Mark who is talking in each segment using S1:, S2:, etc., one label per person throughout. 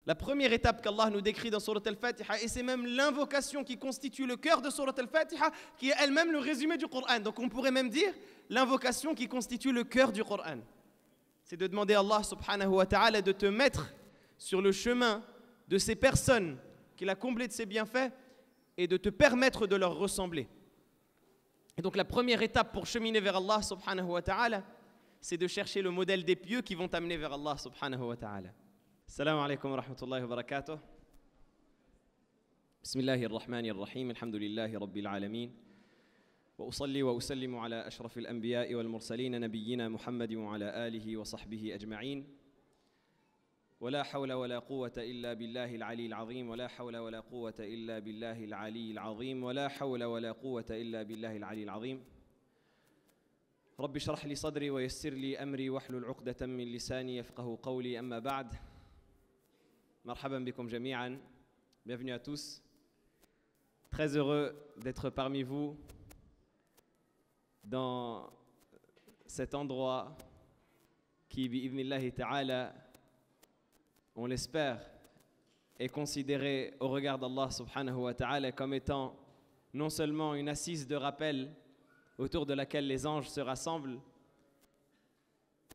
S1: La première étape qu'Allah nous décrit dans Surat Al-Fatiha, et c'est même l'invocation qui constitue le cœur de Surat Al-Fatiha, qui est elle-même le résumé du Coran. Donc on pourrait même dire l'invocation qui constitue le cœur du Coran. C'est de demander à Allah subhanahu wa ta'ala de te mettre sur le chemin de ces personnes qu'il a comblées de ses bienfaits et de te permettre de leur ressembler. Et donc la première étape pour cheminer vers Allah subhanahu wa ta'ala, c'est de chercher le modèle des pieux qui vont t'amener vers Allah subhanahu wa ta'ala. Assalamu alaikum wa rahmatullahi wa barakatuh. Bismillahir rahmanir rahim. Alhamdulillahi rabbil alamin. Wa usalli wa usallimu ala ashrafil anbiya'i wal mursalin nabiyyina Muhammadin wa ala alihi wa sahbihi ajma'in. ولا حول ولا قوة إلا بالله العلي العظيم ولا حول ولا قوة إلا بالله العلي العظيم ولا حول ولا قوة إلا بالله العلي العظيم رب اشرح لي صدري ويسر لي أمري واحلل عقدة من لساني يفقهوا قولي أما بعد مرحبا بكم جميعا. Bienvenue à tous. Très heureux d'être parmi vous dans cet endroit qui, bi'idhnillahi ta'ala, on l'espère, est considéré au regard d'Allah subhanahu wa ta'ala comme étant non seulement une assise de rappel autour de laquelle les anges se rassemblent,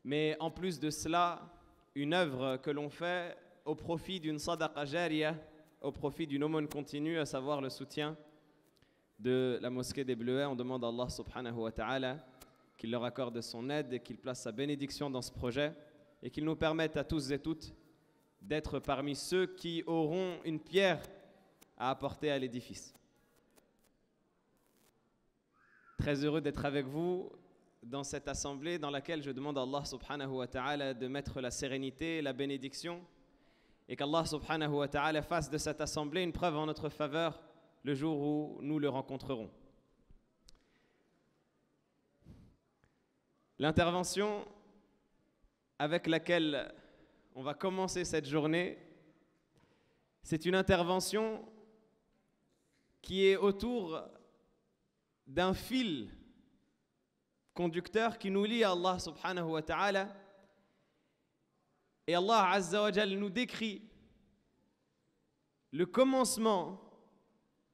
S1: mais en plus de cela, une œuvre que l'on fait au profit d'une sadaqa jariyah, au profit d'une aumône continue, à savoir le soutien de la mosquée des Bleuets. On demande à Allah subhanahu wa ta'ala qu'il leur accorde son aide et qu'il place sa bénédiction dans ce projet et qu'il nous permette à tous et toutes d'être parmi ceux qui auront une pierre à apporter à l'édifice. Très heureux d'être avec vous dans cette assemblée dans laquelle je demande à Allah subhanahu wa ta'ala de mettre la sérénité et la bénédiction et qu'Allah subhanahu wa ta'ala fasse de cette assemblée une preuve en notre faveur le jour où nous le rencontrerons. L'intervention avec laquelle on va commencer cette journée, c'est une intervention qui est autour d'un fil conducteur qui nous lie à Allah subhanahu wa ta'ala. Et Allah azza wa jal nous décrit le commencement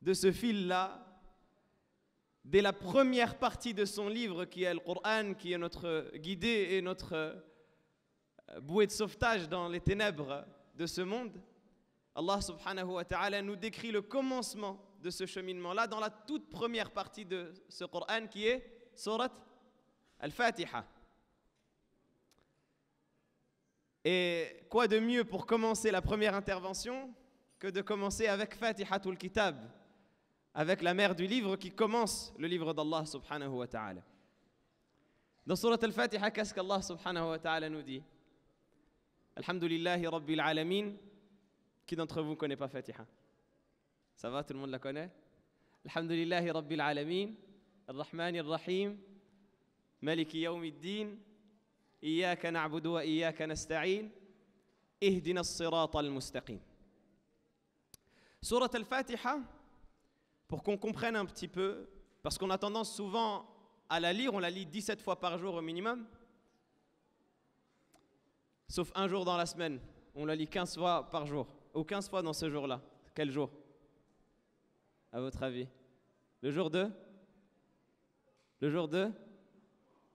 S1: de ce fil-là dès la première partie de son livre qui est le Coran, qui est notre guidée et notre bouée de sauvetage dans les ténèbres de ce monde. Allah subhanahu wa ta'ala nous décrit le commencement de ce cheminement-là dans la toute première partie de ce Coran qui est Surat Al-Fatiha. Et quoi de mieux pour commencer la première intervention que de commencer avec Fatihatul Kitab, avec la mère du livre qui commence le livre d'Allah subhanahu wa ta'ala. Dans Surat Al-Fatiha, qu'est-ce qu'Allah subhanahu wa ta'ala nous dit? Alhamdulillahi Rabbil Alamin. Qui d'entre vous ne connaît pas Fatiha? Ça va, tout le monde la connaît? Alhamdulillahi Rabbil Alamin, Ar-Rahmanir Rahim, Maliki Yawmiddin, Iyaka na'budu wa Iyaka nasta'in, Ihdina as-sirata al-mustaqim. Surat Al-Fatiha, pour qu'on comprenne un petit peu, parce qu'on a tendance souvent à la lire, on la lit 17 fois par jour au minimum, sauf un jour dans la semaine. On la lit 15 fois par jour. Ou 15 fois dans ce jour-là. Quel jour? À votre avis? Le jour 2? Le jour 2?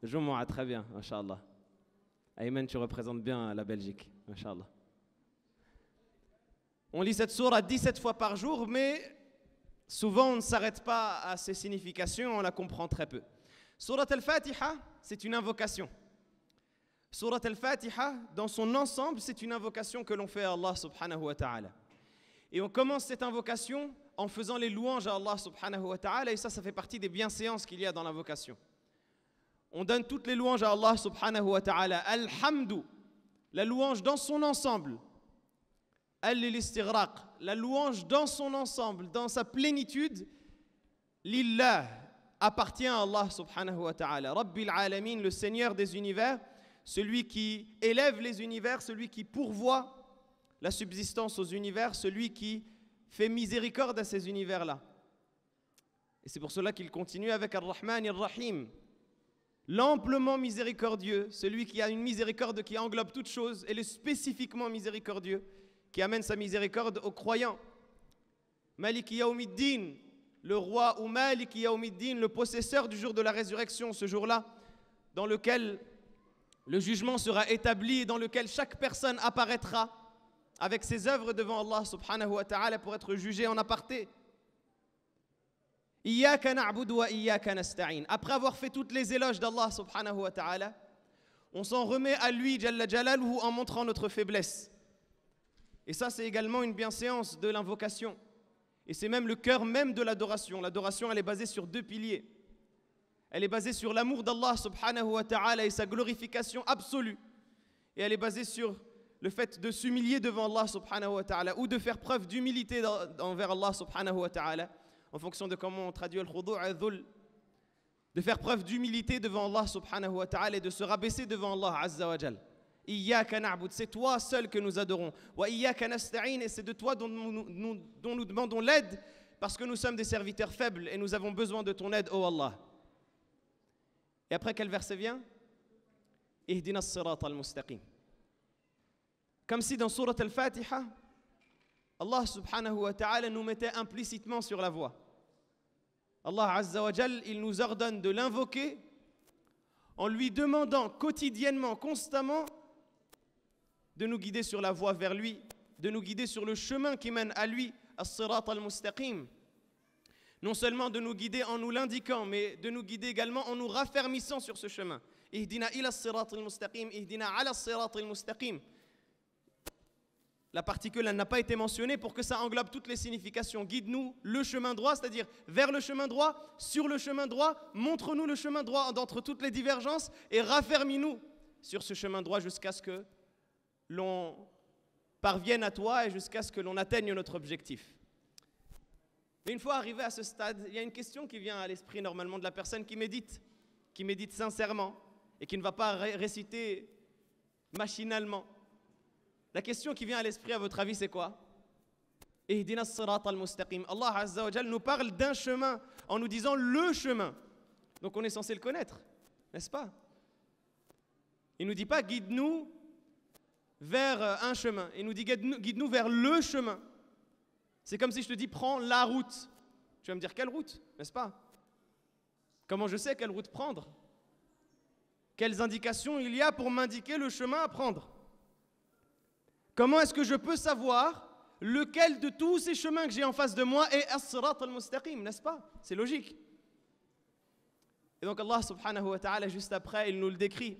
S1: Le jour Jumu'ah, très bien, Inch'Allah. Ayman, tu représentes bien la Belgique, Inch'Allah. On lit cette sourate 17 fois par jour, mais souvent on ne s'arrête pas à ses significations, on la comprend très peu. Surat Al-Fatiha, c'est une invocation. Surat Al-Fatiha, dans son ensemble, c'est une invocation que l'on fait à Allah subhanahu wa ta'ala. Et on commence cette invocation en faisant les louanges à Allah subhanahu wa ta'ala, et ça fait partie des bienséances qu'il y a dans l'invocation. On donne toutes les louanges à Allah subhanahu wa ta'ala. Alhamdu, la louange dans son ensemble. Al-istighraq, la louange dans son ensemble, dans sa plénitude. Lillah, appartient à Allah subhanahu wa ta'ala. Rabbil alamin, le Seigneur des univers, celui qui élève les univers, celui qui pourvoit la subsistance aux univers, celui qui fait miséricorde à ces univers-là. Et c'est pour cela qu'il continue avec Ar-Rahman Ar-Rahim, l'amplement miséricordieux, celui qui a une miséricorde qui englobe toutes choses, et le spécifiquement miséricordieux, qui amène sa miséricorde aux croyants. Malik Yawmiddin, le roi, ou Malik Yawmiddin, le possesseur du jour de la résurrection, ce jour-là, dans lequel le jugement sera établi et dans lequel chaque personne apparaîtra avec ses œuvres devant Allah subhanahu wa ta'ala pour être jugé en aparté. Iyyaka na'budu wa iyyaka nasta'in. Après avoir fait toutes les éloges d'Allah subhanahu wa ta'ala, on s'en remet à lui, Jalla Jalaluhu, en montrant notre faiblesse. Et ça, c'est également une bienséance de l'invocation. Et c'est même le cœur même de l'adoration. L'adoration, elle est basée sur deux piliers. Elle est basée sur l'amour d'Allah subhanahu wa ta'ala et sa glorification absolue. Et elle est basée sur le fait de s'humilier devant Allah subhanahu wa ta'ala ou de faire preuve d'humilité envers Allah subhanahu wa ta'ala, en fonction de comment on traduit al-khudu' al-dhul, de faire preuve d'humilité devant Allah subhanahu wa ta'ala et de se rabaisser devant Allah azza wa jal. Iyyaka na'bud, c'est toi seul que nous adorons. Wa iyyaka nasta'in, et c'est de toi dont nous demandons l'aide parce que nous sommes des serviteurs faibles et nous avons besoin de ton aide, ô Allah. Et après, quel verset vient? Ihdina as-sirata al-mustaqim. Comme si dans Surat al-Fatiha, Allah subhanahu wa ta'ala nous mettait implicitement sur la voie. Allah azza wa jal, il nous ordonne de l'invoquer en lui demandant quotidiennement, constamment, de nous guider sur la voie vers lui, de nous guider sur le chemin qui mène à lui, as-sirat al-mustaqim. Non seulement de nous guider en nous l'indiquant, mais de nous guider également en nous raffermissant sur ce chemin. Ihdina ila as-sirat al-mustaqim, ihdina ala as-sirat al-mustaqim. La particule, elle n'a pas été mentionnée pour que ça englobe toutes les significations. Guide-nous le chemin droit, c'est-à-dire vers le chemin droit, sur le chemin droit, montre-nous le chemin droit d'entre toutes les divergences et raffermis-nous sur ce chemin droit jusqu'à ce que l'on parvienne à toi et jusqu'à ce que l'on atteigne notre objectif. Mais une fois arrivé à ce stade, il y a une question qui vient à l'esprit normalement de la personne qui médite sincèrement et qui ne va pas réciter machinalement. La question qui vient à l'esprit, à votre avis, c'est quoi? Ihdina as-sirat al-mustaqim. Allah azza wa jal nous parle d'un chemin en nous disant le chemin. Donc on est censé le connaître, n'est-ce pas? Il ne nous dit pas guide-nous vers un chemin. Il nous dit guide-nous vers le chemin. C'est comme si je te dis prends la route. Tu vas me dire quelle route, n'est-ce pas? Comment je sais quelle route prendre? Quelles indications il y a pour m'indiquer le chemin à prendre? Comment est-ce que je peux savoir lequel de tous ces chemins que j'ai en face de moi est as-sirat al-mustaqim, n'est-ce pas? C'est logique. Et donc Allah subhanahu wa ta'ala, juste après, il nous le décrit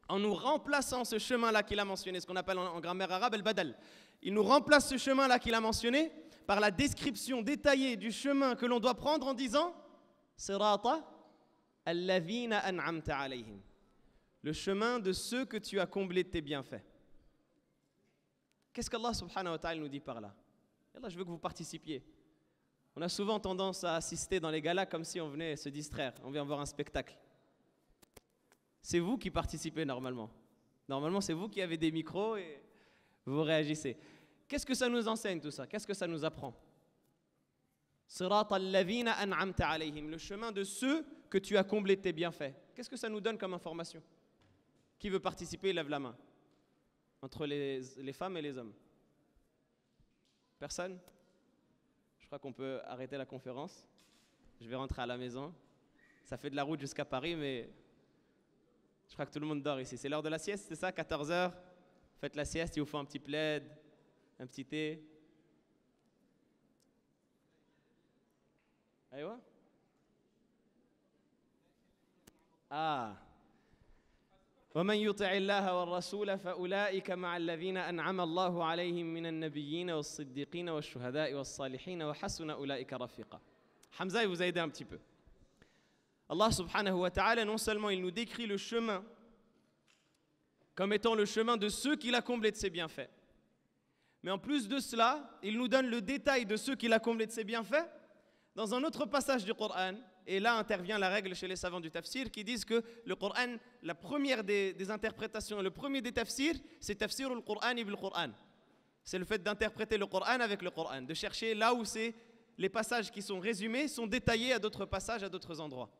S1: en nous remplaçant ce chemin-là qu'il a mentionné, ce qu'on appelle en grammaire arabe al-badal. Il nous remplace ce chemin-là qu'il a mentionné par la description détaillée du chemin que l'on doit prendre en disant sirata alladhina an'amta alayhim, le chemin de ceux que tu as comblés de tes bienfaits. Qu'est-ce qu'Allah subhanahu wa ta'ala nous dit par là? Allah, je veux que vous participiez. On a souvent tendance à assister dans les galas comme si on venait se distraire, on vient voir un spectacle. C'est vous qui participez normalement. Normalement, c'est vous qui avez des micros et vous réagissez. Qu'est-ce que ça nous enseigne tout ça? Qu'est-ce que ça nous apprend? Sirat alladhina an'amta alayhim, le chemin de ceux que tu as comblés de tes bienfaits. Qu'est-ce que ça nous donne comme information? Qui veut participer? Lève la main. Entre les femmes et les hommes. Personne? Je crois qu'on peut arrêter la conférence. Je vais rentrer à la maison. Ça fait de la route jusqu'à Paris, mais je crois que tout le monde dort ici. C'est l'heure de la sieste, c'est ça? 14h. Faites la sieste, il vous faut un petit plaid, un petit thé. Aïwa? Ah. ومن يطع الله والرسول فأولئك مع الذين أنعم الله عليهم من النبيين والصديقين والشهداء والصالحين وحسن أولئك رفيقا. Hamza, il vous a aidé un petit peu. Allah subhanahu wa ta'ala, non seulement il nous décrit le chemin comme étant le chemin de ceux qu'il a comblés de ses bienfaits, mais en plus de cela, il nous donne le détail de ceux qu'il a comblés de ses bienfaits dans un autre passage du Coran. Et là intervient la règle chez les savants du tafsir qui disent que le Coran, la première des interprétations, le premier des tafsirs, c'est tafsir al-Qur'an bil Qur'an. C'est le fait d'interpréter le Coran avec le Coran, de chercher là où les passages qui sont résumés sont détaillés à d'autres passages, à d'autres endroits.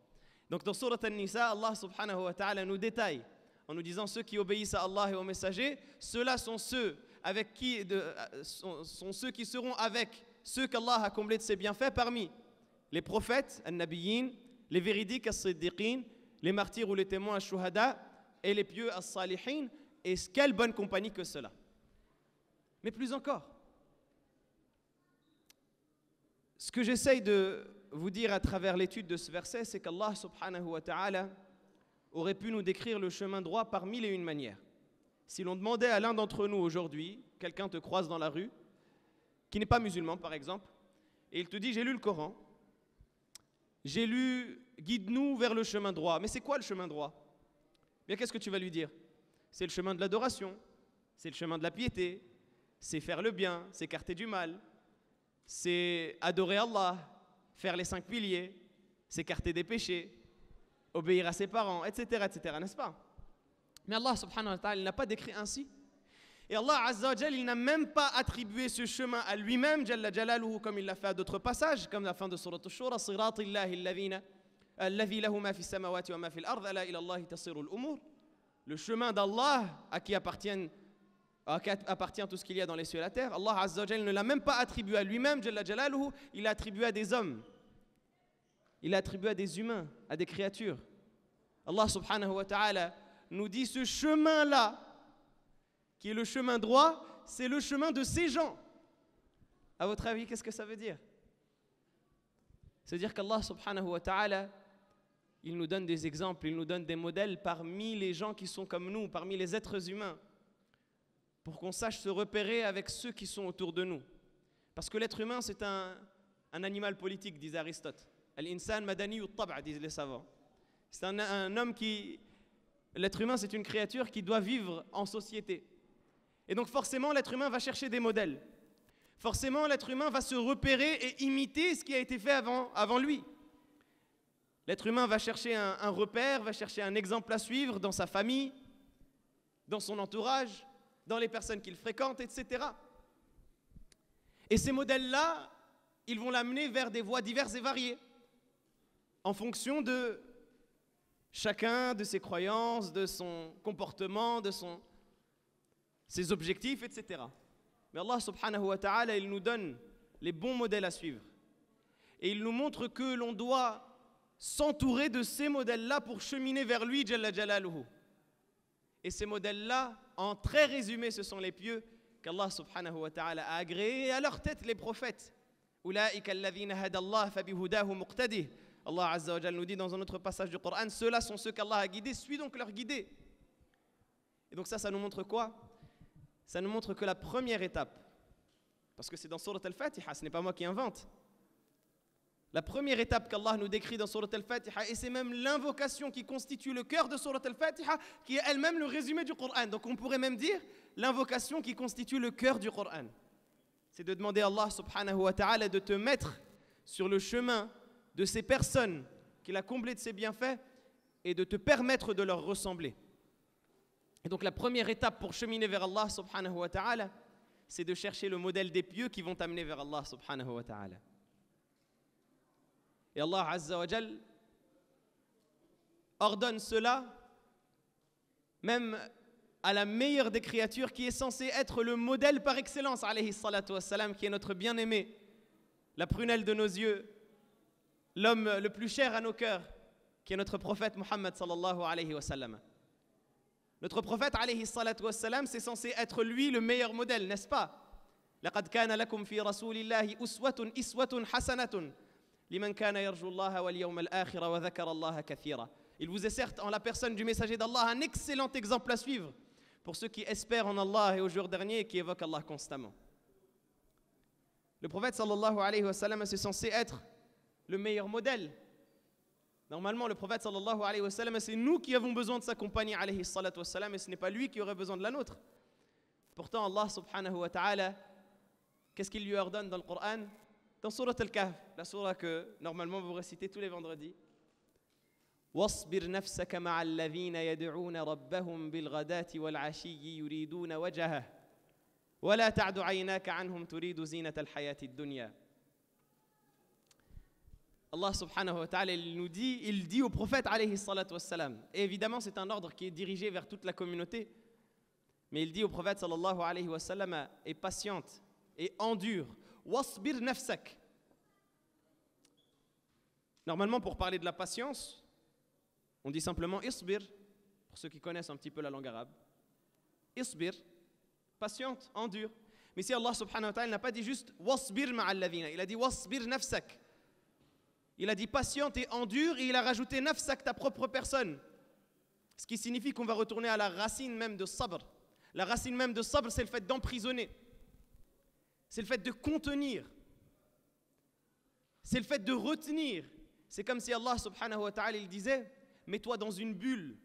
S1: Donc dans Surat An-Nisa, Allah subhanahu wa ta'ala nous détaille en nous disant ceux qui obéissent à Allah et aux messagers, ceux-là sont ceux avec sont ceux qui seront avec ceux qu'Allah a comblés de ses bienfaits parmi les prophètes, al-nabiyyin, les véridiques, as-siddiqin, les martyrs ou les témoins, al-shuhada, et les pieux, as-salihin. Et quelle bonne compagnie que cela. Mais plus encore, ce que j'essaye de vous dire à travers l'étude de ce verset, c'est qu'Allah subhanahu wa ta'ala aurait pu nous décrire le chemin droit par mille et une manières. Si l'on demandait à l'un d'entre nous aujourd'hui, quelqu'un te croise dans la rue, qui n'est pas musulman par exemple, et il te dit, j'ai lu le Coran, j'ai lu, guide-nous vers le chemin droit. Mais c'est quoi le chemin droit? Bien, qu'est-ce que tu vas lui dire? C'est le chemin de l'adoration, c'est le chemin de la piété, c'est faire le bien, s'écarter du mal, c'est adorer Allah, faire les 5 piliers, s'écarter des péchés, obéir à ses parents, etc., n'est-ce pas? Mais Allah subhanahu wa ta'ala, il n'a pas décrit ainsi. Et Allah azza wa jal, il n'a même pas attribué ce chemin à lui-même, jalla jalaluhu, comme il l'a fait à d'autres passages, comme la fin de Surat Ash-Shura, Siratillahi alladhi lahu ma fi samawati wa ma fi al-ard, ala ila Allahi tasiru al-umur. Le chemin d'Allah à qui appartient tout ce qu'il y a dans les cieux et la terre. Allah azza wa jal ne l'a même pas attribué à lui-même, jalla jalaluhu, il l'a attribué à des hommes. Il l'a attribué à des humains, à des créatures. Allah subhanahu wa ta'ala nous dit ce chemin-là, qui est le chemin droit, c'est le chemin de ces gens. À votre avis, qu'est-ce que ça veut dire? C'est-à-dire qu'Allah subhanahu wa ta'ala, il nous donne des exemples, il nous donne des modèles parmi les gens qui sont comme nous, parmi les êtres humains, pour qu'on sache se repérer avec ceux qui sont autour de nous. Parce que l'être humain, c'est un animal politique, disait Aristote. Al-insan madani ut-tab', disent les savants. C'est un homme qui... L'être humain, c'est une créature qui doit vivre en société. Et donc forcément, l'être humain va chercher des modèles. Forcément, l'être humain va se repérer et imiter ce qui a été fait avant lui. L'être humain va chercher un repère, va chercher un exemple à suivre dans sa famille, dans son entourage, dans les personnes qu'il fréquente, etc. Et ces modèles-là, ils vont l'amener vers des voies diverses et variées, en fonction de chacun de ses croyances, de son comportement, de ses objectifs, etc. Mais Allah subhanahu wa ta'ala, il nous donne les bons modèles à suivre. Et il nous montre que l'on doit s'entourer de ces modèles-là pour cheminer vers lui, Jalla Jalaluhu. Et ces modèles-là, en très résumé, ce sont les pieux qu'Allah subhanahu wa ta'ala a agréés, et à leur tête les prophètes. Ulaika alladhina hadallah fabihudahu muqtadih. Allah azza wa jalla nous dit dans un autre passage du Coran, ceux-là sont ceux qu'Allah a guidés, suis donc leur guidée. Et donc ça nous montre quoi? Ça nous montre que la première étape, parce que c'est dans Surat Al-Fatiha, ce n'est pas moi qui invente, la première étape qu'Allah nous décrit dans Surat Al-Fatiha, et c'est même l'invocation qui constitue le cœur de Surat Al-Fatiha, qui est elle-même le résumé du Coran. Donc on pourrait même dire l'invocation qui constitue le cœur du Coran. C'est de demander à Allah subhanahu wa ta'ala de te mettre sur le chemin de ces personnes qu'il a comblées de ses bienfaits et de te permettre de leur ressembler. Et donc la première étape pour cheminer vers Allah subhanahu wa ta'ala, c'est de chercher le modèle des pieux qui vont t'amener vers Allah subhanahu wa ta'ala. Et Allah azza wa jal ordonne cela même à la meilleure des créatures qui est censée être le modèle par excellence, alayhi salatu wassalam, qui est notre bien-aimé, la prunelle de nos yeux, l'homme le plus cher à nos cœurs, qui est notre prophète Muhammad sallallahu alayhi wa sallam. Notre prophète alayhi salatu wassalam, c'est censé être lui le meilleur modèle, n'est-ce pas? لقد كان لكم في رسول الله أسوة حسنة لمن كان يرجو الله واليوم الآخر وذكر الله كثيرا. Il vous est certes en la personne du messager d'Allah un excellent exemple à suivre pour ceux qui espèrent en Allah et au jour dernier et qui évoquent Allah constamment. Le prophète sallallahu alayhi wa sallam, c'est censé être le meilleur modèle. Normalement, le prophète sallallahu alayhi wa sallam, c'est nous qui avons besoin de sa compagnie alayhi salatu wa sallam, et ce n'est pas lui qui aurait besoin de la nôtre. Pourtant, Allah subhanahu wa ta'ala, qu'est-ce qu'il lui ordonne dans le Coran? Dans Surat Al-Kahf, la surah que normalement vous récitez tous les vendredis. واصبر نفسك مع الذين يدعون ربهم بالغداة والعشي يريدون وجهه ولا تعد عيناك عنهم تريد زينة الحياة الدنيا. Allah subhanahu wa ta'ala, il dit au prophète alayhi salatu wassalam, et évidemment c'est un ordre qui est dirigé vers toute la communauté, Mais il dit au prophète sallallahu alayhi wa sallam, et patiente et endure. Wasbir nafsak. Normalement, pour parler de la patience, on dit simplement isbir, pour ceux qui connaissent un petit peu la langue arabe. Isbir, patiente, endure. Mais ici, Allah subhanahu wa ta'ala n'a pas dit juste wasbir ma'alladhina, il a dit wasbir nafsak. Il a dit patiente et endure, et il a rajouté nafsak, ta propre personne. Ce qui signifie qu'on va retourner à la racine même de sabr. La racine même de sabr, c'est le fait d'emprisonner. C'est le fait de contenir. C'est le fait de retenir. C'est comme si Allah subhanahu wa ta'ala il disait, mets-toi dans une bulle.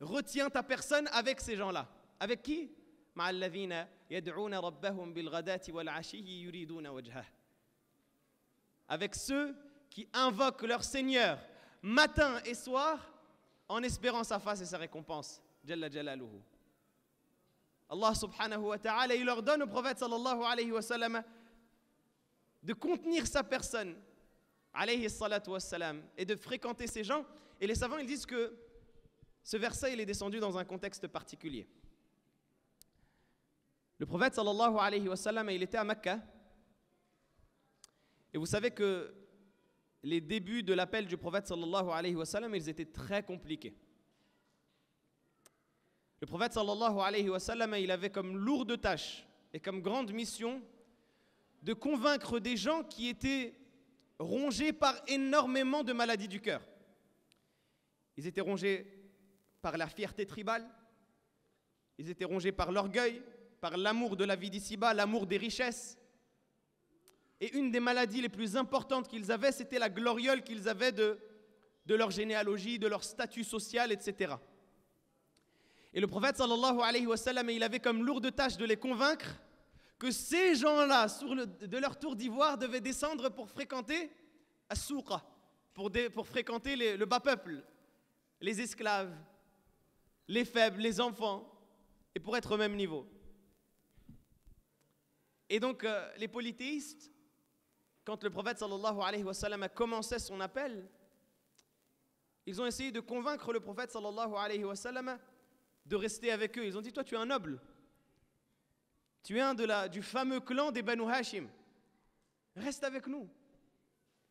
S1: Retiens ta personne avec ces gens-là. Avec qui? Ma'alladhina yad'una rabbahum bil ghadati wal 'ashiyyi yuriduna wajhah. Avec ceux qui invoquent leur Seigneur matin et soir en espérant sa face et sa récompense. Jalla jalaluhu. Allah subhanahu wa ta'ala, il leur donne au prophète sallallahu alayhi wa sallam de contenir sa personne, alayhi salatu wa salam, et de fréquenter ces gens. Et les savants, ils disent que ce verset, il est descendu dans un contexte particulier. Le prophète sallallahu alayhi wa sallam, il était à Mecca. Et vous savez que les débuts de l'appel du prophète sallallahu alayhi wa sallam, ils étaient très compliqués. Le prophète sallallahu alayhi wa sallam, il avait comme lourde tâche et comme grande mission de convaincre des gens qui étaient rongés par énormément de maladies du cœur. Ils étaient rongés par la fierté tribale, ils étaient rongés par l'orgueil, par l'amour de la vie d'ici-bas, l'amour des richesses. Et une des maladies les plus importantes qu'ils avaient, c'était la gloriole qu'ils avaient de leur généalogie, de leur statut social, etc. Et le prophète sallallahu alayhi wa sallam, il avait comme lourde tâche de les convaincre que ces gens-là, de leur tour d'ivoire, devaient descendre pour fréquenter as-souqa, pour fréquenter le bas peuple, les esclaves, les faibles, les enfants, et pour être au même niveau. Et donc, les polythéistes, quand le prophète sallallahu alayhi wa sallam a commencé son appel, ils ont essayé de convaincre le prophète sallallahu alayhi wa sallam de rester avec eux. Ils ont dit, toi tu es un noble, tu es un du fameux clan des Banu Hashim, reste avec nous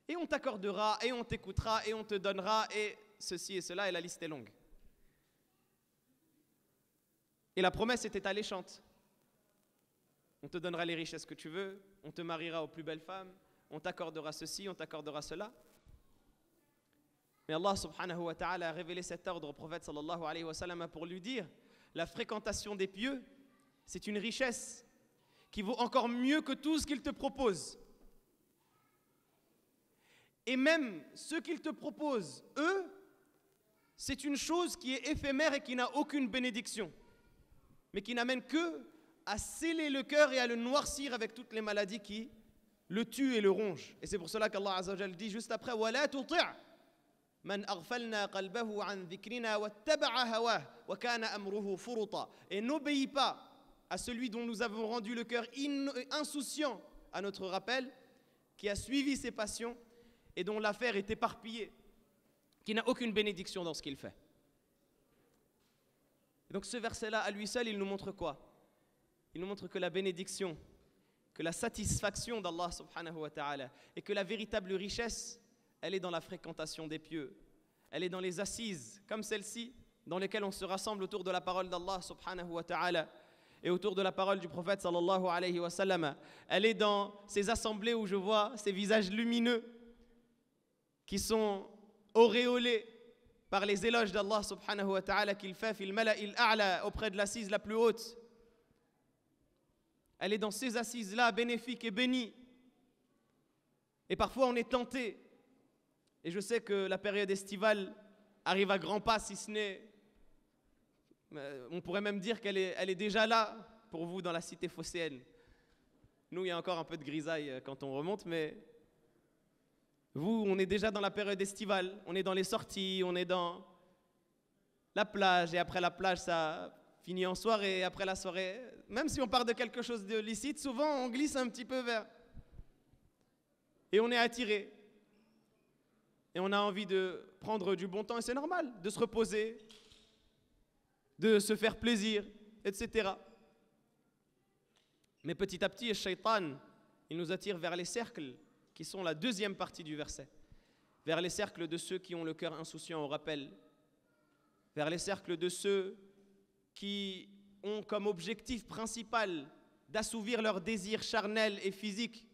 S1: et on t'accordera et on t'écoutera et on te donnera et ceci et cela, et la liste est longue. Et la promesse était alléchante. On te donnera les richesses que tu veux, on te mariera aux plus belles femmes, on t'accordera ceci, on t'accordera cela. Mais Allah subhanahu wa ta'ala a révélé cet ordre au prophète sallallahu alayhi wa sallam pour lui dire, la fréquentation des pieux, c'est une richesse qui vaut encore mieux que tout ce qu'il te propose. Et même ce qu'ils te proposent, eux, c'est une chose qui est éphémère et qui n'a aucune bénédiction, mais qui n'amène que à sceller le cœur et à le noircir avec toutes les maladies qui le tuent et le rongent. Et c'est pour cela qu'Allah azza wa jalla dit juste après, وَلَا تُطِعْ مَنْ أَغْفَلْنَا قَلْبَهُ عَنْ ذِكْرِنَا وَاتَّبَعَ هَوَاهُ وَكَانَ أَمْرُهُ فُرُطًا. Et n'obéis pas à celui dont nous avons rendu le cœur insouciant à notre rappel, qui a suivi ses passions et dont l'affaire est éparpillée, qui n'a aucune bénédiction dans ce qu'il fait. Et donc ce verset-là, à lui seul, il nous montre quoi? Il nous montre que la bénédiction, que la satisfaction d'Allah subhanahu wa ta'ala, et que la véritable richesse, elle est dans la fréquentation des pieux. Elle est dans les assises, comme celle-ci, dans lesquelles on se rassemble autour de la parole d'Allah subhanahu wa ta'ala, et autour de la parole du prophète sallallahu alayhi wa sallam. Elle est dans ces assemblées où je vois ces visages lumineux, qui sont auréolés par les éloges d'Allah subhanahu wa ta'ala qu'il fait fil mala'il a'la, auprès de l'assise la plus haute. Elle est dans ces assises-là, bénéfiques et bénies. Et parfois on est tenté, et je sais que la période estivale arrive à grands pas, si ce n'est, on pourrait même dire qu'elle est déjà là pour vous dans la cité phocéenne. Nous, il y a encore un peu de grisaille quand on remonte, mais vous, on est déjà dans la période estivale, on est dans les sorties, on est dans la plage, et après la plage, ça finit en soirée, et après la soirée, même si on part de quelque chose de licite, souvent on glisse un petit peu vers, et on est attiré, et on a envie de prendre du bon temps, et c'est normal, de se reposer, de se faire plaisir, etc. Mais petit à petit, le shaitan, il nous attire vers les cercles qui sont la deuxième partie du verset. Vers les cercles de ceux qui ont le cœur insouciant au rappel. Vers les cercles de ceux qui ont comme objectif principal d'assouvir leurs désirs charnels et physiques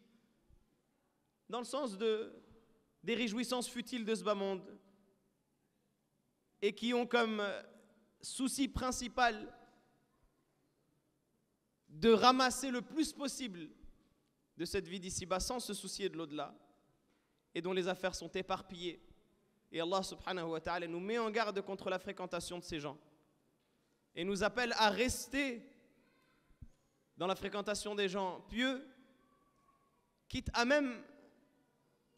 S1: dans le sens des réjouissances futiles de ce bas monde et qui ont comme souci principal de ramasser le plus possible de cette vie d'ici-bas sans se soucier de l'au-delà et dont les affaires sont éparpillées. Et Allah subhanahu wa ta'ala nous met en garde contre la fréquentation de ces gens et nous appelle à rester dans la fréquentation des gens pieux, quitte à même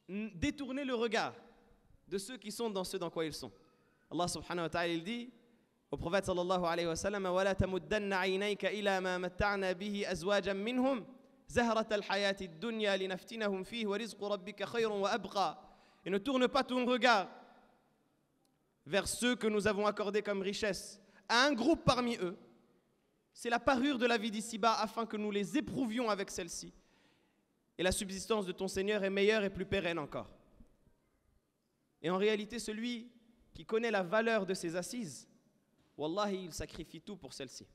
S1: détourner le regard de ceux qui sont dans ce dans quoi ils sont. Allah subhanahu wa ta'ala il dit au prophète sallallahu alayhi wa sallam وَلَا تَمُدَّنَّ عَيْنَيْكَ إِلَى مَا مَتَّعْنَا بِهِ أَزْوَاجًا مِّنْهُمْ زَهْرَةَ الْحَيَاةِ الدُّنْيَا لِنَفْتِنَهُمْ فِيهِ وَرِزْقُ رَبِّكَ خَيْرٌ وَأَبْقَى. Et ne tourne pas ton regard vers ceux que nous avons accordés comme richesse à un groupe parmi eux. C'est la parure de la vie d'ici-bas afin que nous les éprouvions avec celle-ci. Et la subsistance de ton Seigneur est meilleure et plus pérenne encore. Et en réalité, celui qui connaît la valeur de ses assises, wallahi, il sacrifie tout pour celle-ci.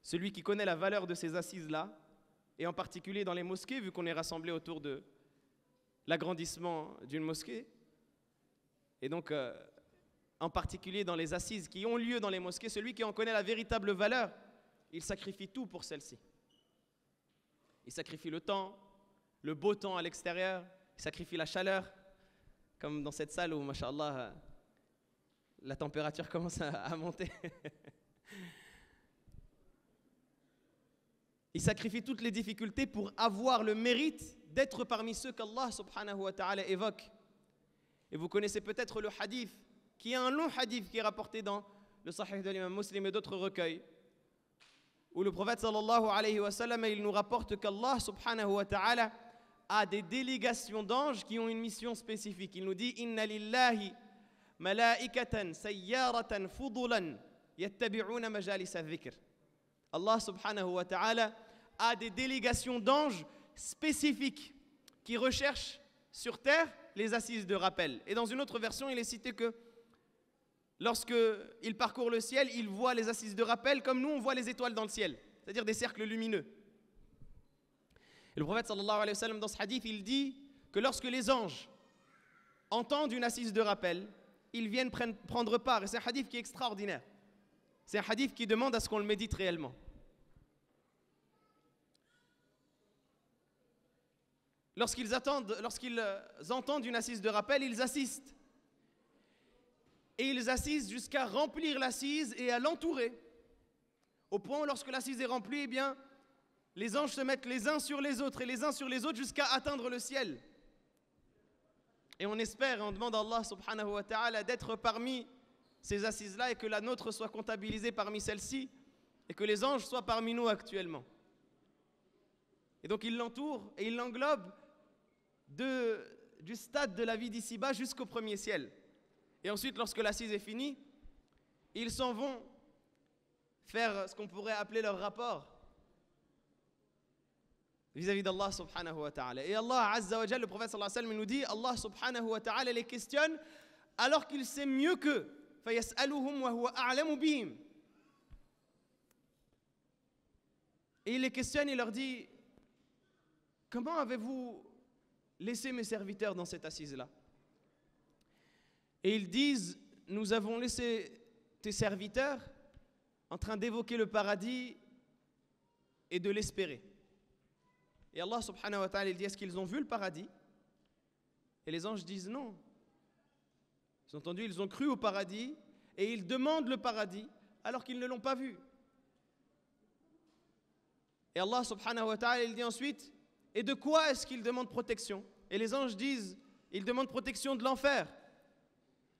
S1: Celui qui connaît la valeur de ces assises-là, et en particulier dans les mosquées, vu qu'on est rassemblés autour de l'agrandissement d'une mosquée, et donc en particulier dans les assises qui ont lieu dans les mosquées, celui qui en connaît la véritable valeur, il sacrifie tout pour celle-ci. Il sacrifie le temps, le beau temps à l'extérieur, il sacrifie la chaleur, comme dans cette salle où, mashallah, la température commence à monter. Il sacrifie toutes les difficultés pour avoir le mérite d'être parmi ceux qu'Allah subhanahu wa ta'ala évoque. Et vous connaissez peut-être le hadith, qui est un long hadith qui est rapporté dans le Sahih de l'imam Muslim et d'autres recueils, où le prophète sallallahu alayhi wa sallam, il nous rapporte qu'Allah subhanahu wa ta'ala a des délégations d'anges qui ont une mission spécifique. Il nous dit « Inna lillahi malaikatan sayyaratan fudulan yattabi'una majalis al-dhikr » Allah subhanahu wa ta'ala a des délégations d'anges spécifiques qui recherchent sur terre les assises de rappel. Et dans une autre version, il est cité que lorsqu'il parcourt le ciel, il voit les assises de rappel comme nous on voit les étoiles dans le ciel, c'est-à-dire des cercles lumineux. Et le prophète sallallahu alayhi wa sallam dans ce hadith, il dit que lorsque les anges entendent une assise de rappel, ils viennent prendre part. Et c'est un hadith qui est extraordinaire. C'est un hadith qui demande à ce qu'on le médite réellement. Lorsqu'ils entendent une assise de rappel, ils assistent. Et ils assistent jusqu'à remplir l'assise et à l'entourer. Au point où lorsque l'assise est remplie, eh bien, les anges se mettent les uns sur les autres et les uns sur les autres jusqu'à atteindre le ciel. Et on espère et on demande à Allah subhanahu wa ta'ala d'être parmi ces assises-là et que la nôtre soit comptabilisée parmi celles-ci et que les anges soient parmi nous actuellement. Et donc ils l'entourent et ils l'englobent du stade de la vie d'ici-bas jusqu'au premier ciel. Et ensuite, lorsque l'assise est finie, ils s'en vont faire ce qu'on pourrait appeler leur rapport vis-à-vis d'Allah subhanahu wa ta'ala. Et Allah azza wa jalla, le prophète sallallahu alayhi wa sallam, nous dit, Allah subhanahu wa ta'ala les questionne alors qu'il sait mieux qu'eux. فَيَسْأَلُهُمْ وَهُوَ أَعْلَمُ بِهِمْ. Et il les questionne et leur dit, comment avez-vous laissé mes serviteurs dans cette assise-là? Et ils disent, nous avons laissé tes serviteurs en train d'évoquer le paradis et de l'espérer. Et Allah subhanahu wa ta'ala il dit, est-ce qu'ils ont vu le paradis? Et les anges disent non. Ils ont entendu, ils ont cru au paradis et ils demandent le paradis alors qu'ils ne l'ont pas vu. Et Allah subhanahu wa ta'ala il dit ensuite, et de quoi est-ce qu'ils demandent protection? Et les anges disent, ils demandent protection de l'enfer.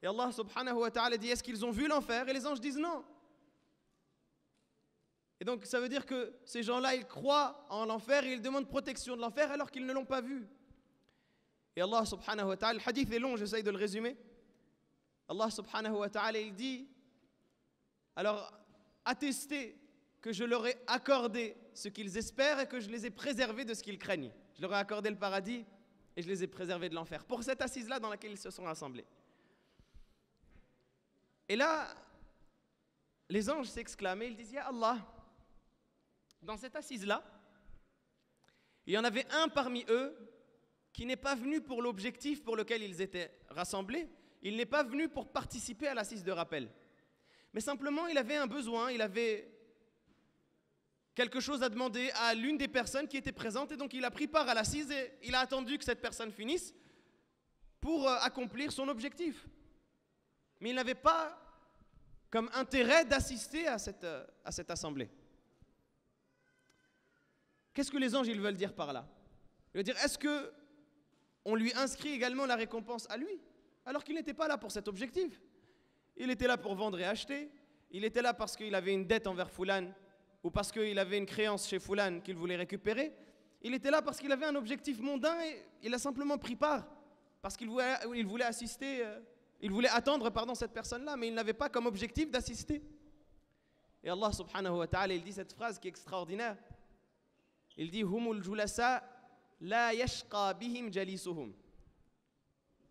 S1: Et Allah subhanahu wa ta'ala dit, est-ce qu'ils ont vu l'enfer? Et les anges disent non. Et donc ça veut dire que ces gens-là, ils croient en l'enfer et ils demandent protection de l'enfer alors qu'ils ne l'ont pas vu. Et Allah subhanahu wa ta'ala, le hadith est long, j'essaye de le résumer. Allah subhanahu wa ta'ala, il dit, alors attester que je leur ai accordé ce qu'ils espèrent et que je les ai préservés de ce qu'ils craignent. Je leur ai accordé le paradis et je les ai préservés de l'enfer. Pour cette assise-là dans laquelle ils se sont rassemblés. Et là, les anges s'exclamaient, ils disaient, Ya Allah, dans cette assise-là, il y en avait un parmi eux qui n'est pas venu pour l'objectif pour lequel ils étaient rassemblés. Il n'est pas venu pour participer à l'assise de rappel. Mais simplement, il avait un besoin, il avait quelque chose à demander à l'une des personnes qui étaient présentes. Et donc, il a pris part à l'assise et il a attendu que cette personne finisse pour accomplir son objectif. Mais il n'avait pas comme intérêt d'assister à cette assemblée. Qu'est-ce que les anges ils veulent dire par là? Ils veulent dire, est-ce qu'on lui inscrit également la récompense à lui, alors qu'il n'était pas là pour cet objectif? Il était là pour vendre et acheter, il était là parce qu'il avait une dette envers Foulan, ou parce qu'il avait une créance chez Foulan qu'il voulait récupérer. Il était là parce qu'il avait un objectif mondain et il a simplement pris part, parce qu'il voulait assister, il voulait attendre cette personne-là, mais il n'avait pas comme objectif d'assister. Et Allah subhanahu wa ta'ala, il dit cette phrase qui est extraordinaire. Il dit Humul julasa la yashqa bihim jalisuhum.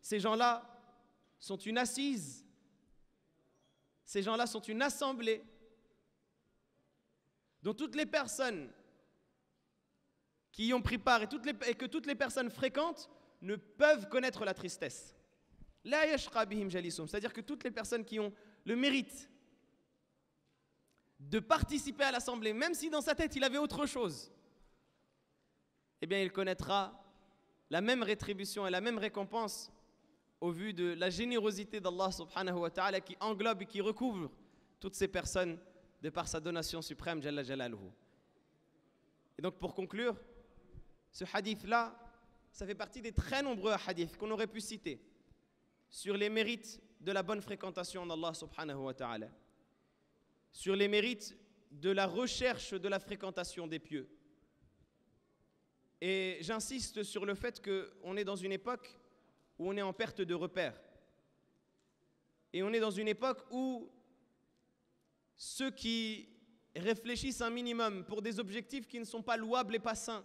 S1: Ces gens-là sont une assise, ces gens-là sont une assemblée dont toutes les personnes qui y ont pris part et que toutes les personnes fréquentes ne peuvent connaître la tristesse. La yashqa bihim jalisuhum, c'est-à-dire que toutes les personnes qui ont le mérite de participer à l'assemblée, même si dans sa tête il avait autre chose, eh bien il connaîtra la même rétribution et la même récompense au vu de la générosité d'Allah subhanahu wa ta'ala qui englobe et qui recouvre toutes ces personnes de par sa donation suprême Jalla Jalaluhu. Et donc pour conclure, ce hadith-là, ça fait partie des très nombreux hadiths qu'on aurait pu citer sur les mérites de la bonne fréquentation d'Allah subhanahu wa ta'ala, sur les mérites de la recherche de la fréquentation des pieux. Et j'insiste sur le fait qu'on est dans une époque où on est en perte de repères. Et on est dans une époque où ceux qui réfléchissent un minimum pour des objectifs qui ne sont pas louables et pas sains,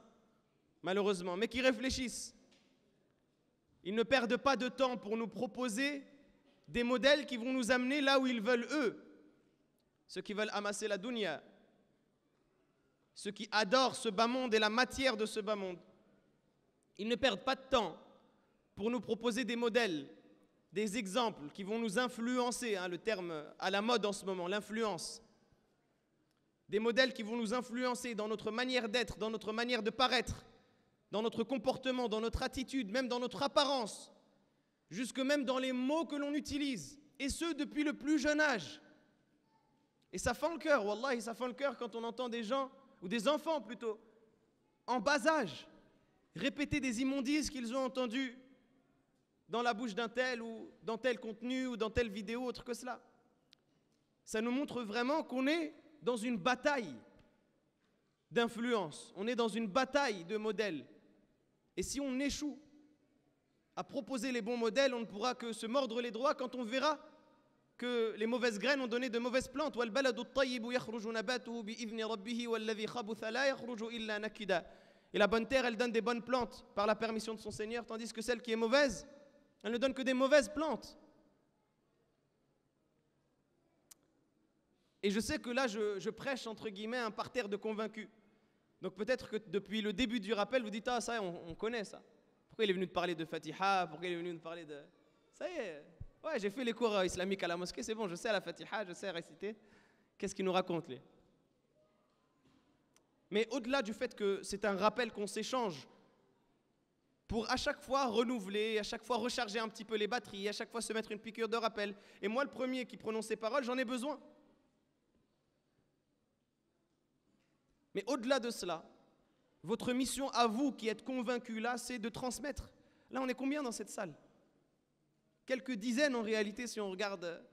S1: malheureusement, mais qui réfléchissent, ils ne perdent pas de temps pour nous proposer des modèles qui vont nous amener là où ils veulent eux. Ceux qui veulent amasser la dunya, ceux qui adorent ce bas monde et la matière de ce bas monde, ils ne perdent pas de temps pour nous proposer des modèles, des exemples qui vont nous influencer, le terme à la mode en ce moment, l'influence. Des modèles qui vont nous influencer dans notre manière d'être, dans notre manière de paraître, dans notre comportement, dans notre attitude, même dans notre apparence, jusque même dans les mots que l'on utilise, et ce depuis le plus jeune âge. Et ça fend le cœur, wallahi, ça fend le cœur quand on entend des gens, ou des enfants plutôt, en bas âge, répéter des immondices qu'ils ont entendues dans la bouche d'un tel, ou dans tel contenu, ou dans telle vidéo, autre que cela. Ça nous montre vraiment qu'on est dans une bataille d'influence, on est dans une bataille de modèles. Et si on échoue à proposer les bons modèles, on ne pourra que se mordre les doigts quand on verra que les mauvaises graines ont donné de mauvaises plantes. Et la bonne terre, elle donne des bonnes plantes par la permission de son Seigneur, tandis que celle qui est mauvaise, elle ne donne que des mauvaises plantes. Et je sais que là, je prêche, entre guillemets, un parterre de convaincus. Donc peut-être que depuis le début du rappel, vous dites, ah ça, on connaît ça. Pourquoi il est venu te parler de Fatiha? Pourquoi il est venu te parler de... Ça y est, ouais, j'ai fait les cours islamiques à la mosquée, c'est bon, je sais à la Fatiha, je sais réciter. Qu'est-ce qu'il nous raconte, lui? Mais au-delà du fait que c'est un rappel qu'on s'échange pour à chaque fois renouveler, à chaque fois recharger un petit peu les batteries, à chaque fois se mettre une piqûre de rappel. Et moi, le premier qui prononce ces paroles, j'en ai besoin. Mais au-delà de cela, votre mission à vous qui êtes convaincus là, c'est de transmettre. Là, on est combien dans cette salle? Quelques dizaines en réalité si on regarde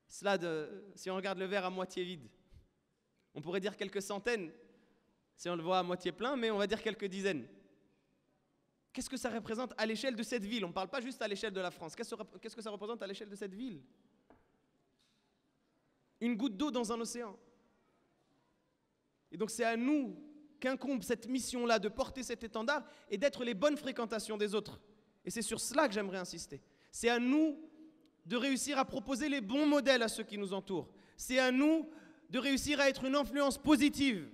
S1: si on regarde le verre à moitié vide. On pourrait dire quelques centaines si on le voit à moitié plein, mais on va dire quelques dizaines. Qu'est-ce que ça représente à l'échelle de cette ville? On ne parle pas juste à l'échelle de la France. Qu'est-ce que ça représente à l'échelle de cette ville? une goutte d'eau dans un océan. Et donc c'est à nous qu'incombe cette mission-là de porter cet étendard et d'être les bonnes fréquentations des autres. Et c'est sur cela que j'aimerais insister. C'est à nous de réussir à proposer les bons modèles à ceux qui nous entourent. C'est à nous de réussir à être une influence positive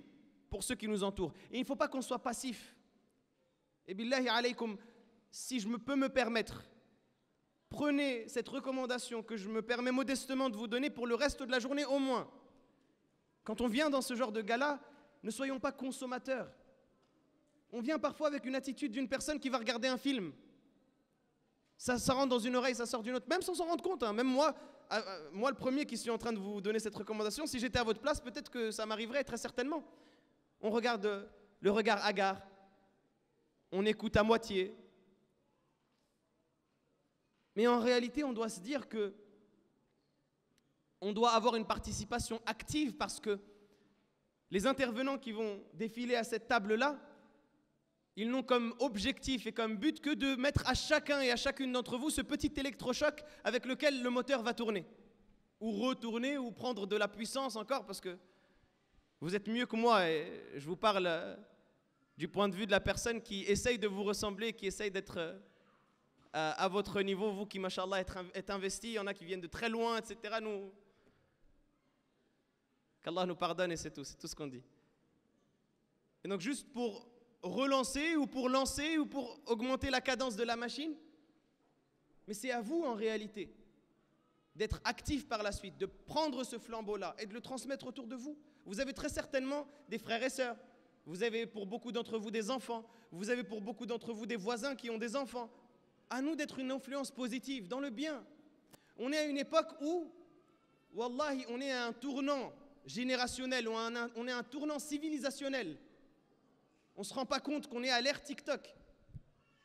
S1: pour ceux qui nous entourent. Et il ne faut pas qu'on soit passif. Et billahi alaykoum, si je peux me permettre, prenez cette recommandation que je me permets modestement de vous donner pour le reste de la journée au moins. Quand on vient dans ce genre de gala, ne soyons pas consommateurs. On vient parfois avec une attitude d'une personne qui va regarder un film. Ça rentre dans une oreille, ça sort d'une autre, même sans s'en rendre compte. Hein. Même moi, le premier qui suis en train de vous donner cette recommandation, si j'étais à votre place, peut-être que ça m'arriverait très certainement. On regarde le regard hagard, on écoute à moitié. Mais en réalité, on doit se dire que on doit avoir une participation active parce que les intervenants qui vont défiler à cette table-là, ils n'ont comme objectif et comme but que de mettre à chacun et à chacune d'entre vous ce petit électrochoc avec lequel le moteur va tourner. Ou retourner, ou prendre de la puissance encore, parce que vous êtes mieux que moi et je vous parle du point de vue de la personne qui essaye de vous ressembler, qui essaye d'être à votre niveau, vous qui, machallah, êtes investi, il y en a qui viennent de très loin, etc. Qu'Allah nous pardonne et c'est tout ce qu'on dit. Et donc juste pour relancer ou pour lancer ou pour augmenter la cadence de la machine, mais c'est à vous en réalité d'être actif par la suite, de prendre ce flambeau-là et de le transmettre autour de vous. Vous avez très certainement des frères et sœurs, vous avez pour beaucoup d'entre vous des enfants, vous avez pour beaucoup d'entre vous des voisins qui ont des enfants. À nous d'être une influence positive, dans le bien. On est à une époque où, wallahi, on est à un tournant générationnel, on est à un tournant civilisationnel. On ne se rend pas compte qu'on est à l'ère TikTok.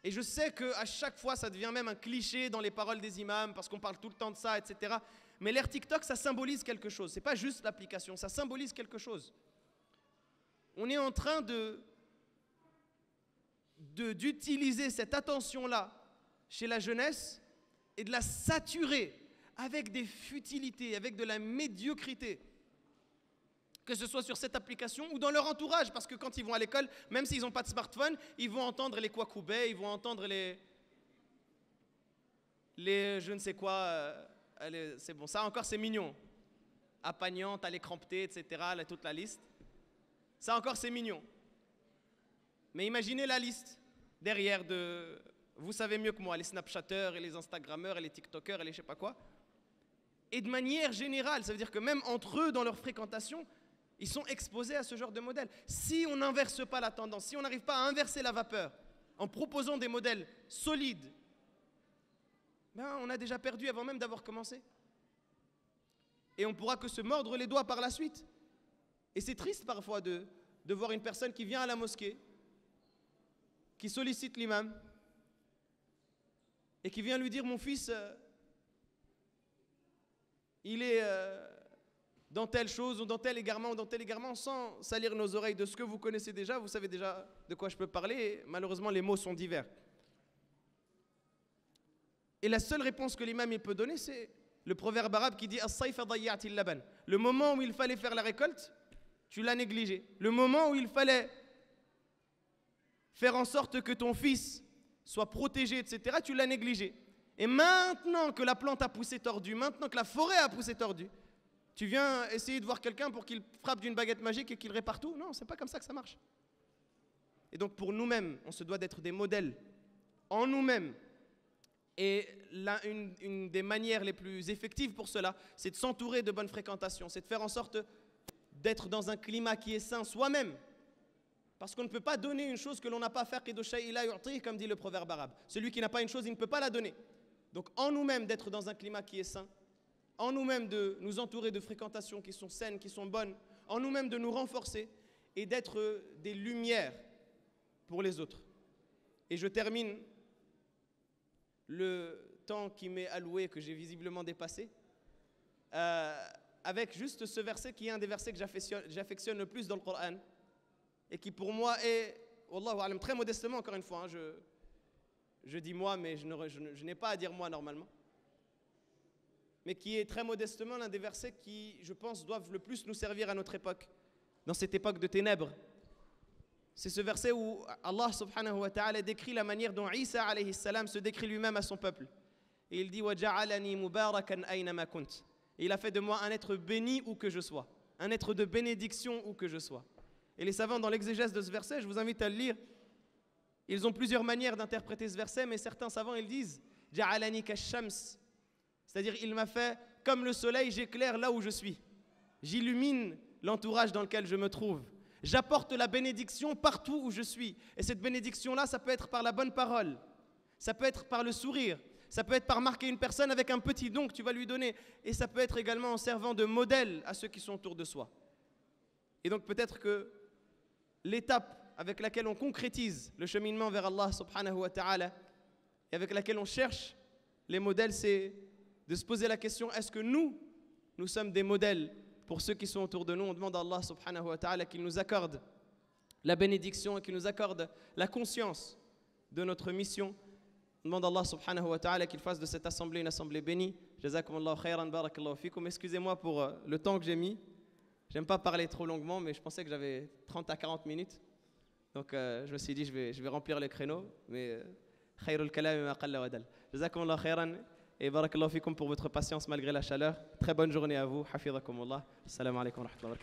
S1: Et je sais qu'à chaque fois, ça devient même un cliché dans les paroles des imams, parce qu'on parle tout le temps de ça, etc. Mais l'ère TikTok, ça symbolise quelque chose. Ce n'est pas juste l'application, ça symbolise quelque chose. On est en train d'utiliser cette attention-là chez la jeunesse et de la saturer avec des futilités, avec de la médiocrité. Que ce soit sur cette application ou dans leur entourage, parce que quand ils vont à l'école, même s'ils n'ont pas de smartphone, ils vont entendre les Kwakubé, ils vont entendre les je ne sais quoi, c'est bon, ça encore c'est mignon. Apagnante, à l'écran pté, etc., là, toute la liste. Ça encore c'est mignon. Mais imaginez la liste derrière de, vous savez mieux que moi, les Snapchatteurs et les Instagrammeurs et les TikTokers et les je sais pas quoi. Et de manière générale, ça veut dire que même entre eux, dans leur fréquentation, ils sont exposés à ce genre de modèle. Si on n'inverse pas la tendance, si on n'arrive pas à inverser la vapeur en proposant des modèles solides, ben on a déjà perdu avant même d'avoir commencé. Et on ne pourra que se mordre les doigts par la suite. Et c'est triste parfois de voir une personne qui vient à la mosquée, qui sollicite l'imam, et qui vient lui dire « Mon fils, il est... dans telle chose ou dans tel égarement, sans salir nos oreilles de ce que vous connaissez déjà, vous savez déjà de quoi je peux parler, et malheureusement les mots sont divers. Et la seule réponse que l'imam peut donner, c'est le proverbe arabe qui dit « As-sayfa dayya'ti al-laban ». Le moment où il fallait faire la récolte, tu l'as négligé. Le moment où il fallait faire en sorte que ton fils soit protégé, etc., tu l'as négligé. Et maintenant que la plante a poussé tordue, maintenant que la forêt a poussé tordue, tu viens essayer de voir quelqu'un pour qu'il frappe d'une baguette magique et qu'il répare tout? Non, c'est pas comme ça que ça marche. Et donc pour nous-mêmes, on se doit d'être des modèles en nous-mêmes. Et une des manières les plus effectives pour cela, c'est de s'entourer de bonnes fréquentations, c'est de faire en sorte d'être dans un climat qui est sain soi-même. Parce qu'on ne peut pas donner une chose que l'on n'a pas fait, comme dit le proverbe arabe. Celui qui n'a pas une chose, il ne peut pas la donner. Donc en nous-mêmes, d'être dans un climat qui est sain, en nous-mêmes de nous entourer de fréquentations qui sont saines, qui sont bonnes, en nous-mêmes de nous renforcer et d'être des lumières pour les autres. Et je termine le temps qui m'est alloué, que j'ai visiblement dépassé, avec juste ce verset qui est un des versets que j'affectionne le plus dans le Coran et qui pour moi est, wallahu alam, très modestement encore une fois, hein, je dis moi mais je n'ai pas à dire moi normalement. mais qui est très modestement l'un des versets qui, je pense, doivent le plus nous servir à notre époque, dans cette époque de ténèbres. C'est ce verset où Allah subhanahu wa ta'ala décrit la manière dont Isa alayhi salam se décrit lui-même à son peuple. Et il dit وَجَعَلَنِي مُبَارَكًا أَيْنَمَا كُنْتَ. Et il a fait de moi un être béni où que je sois, un être de bénédiction où que je sois. Et les savants dans l'exégèse de ce verset, je vous invite à le lire, ils ont plusieurs manières d'interpréter ce verset, mais certains savants ils disent جَعَلَنِي كَالشَّمْسِ, c'est-à-dire il m'a fait comme le soleil, j'éclaire là où je suis, j'illumine l'entourage dans lequel je me trouve. J'apporte la bénédiction partout où je suis. Et cette bénédiction-là, ça peut être par la bonne parole, ça peut être par le sourire, ça peut être par marquer une personne avec un petit don que tu vas lui donner, et ça peut être également en servant de modèle à ceux qui sont autour de soi. Et donc peut-être que l'étape avec laquelle on concrétise le cheminement vers Allah subhanahu wa ta'ala, et avec laquelle on cherche les modèles, c'est de se poser la question, est-ce que nous sommes des modèles pour ceux qui sont autour de nous? On demande à Allah subhanahu wa ta'ala qu'il nous accorde la bénédiction et qu'il nous accorde la conscience de notre mission. On demande à Allah subhanahu wa ta'ala qu'il fasse de cette assemblée une assemblée bénie. Jazakumullahu khairan, barakallahu fikum. Excusez-moi pour le temps que j'ai mis. J'aime pas parler trop longuement, mais je pensais que j'avais 30 à 40 minutes. Donc je me suis dit je vais remplir les créneaux. Mais khairul kalam ma qalla wa dal. Jazakumullahu khairan. Et barakallahu fikum pour votre patience malgré la chaleur. Très bonne journée à vous. Hafidhakumullah. Assalamu alaikum wa rahmatullahi wa barakatuh.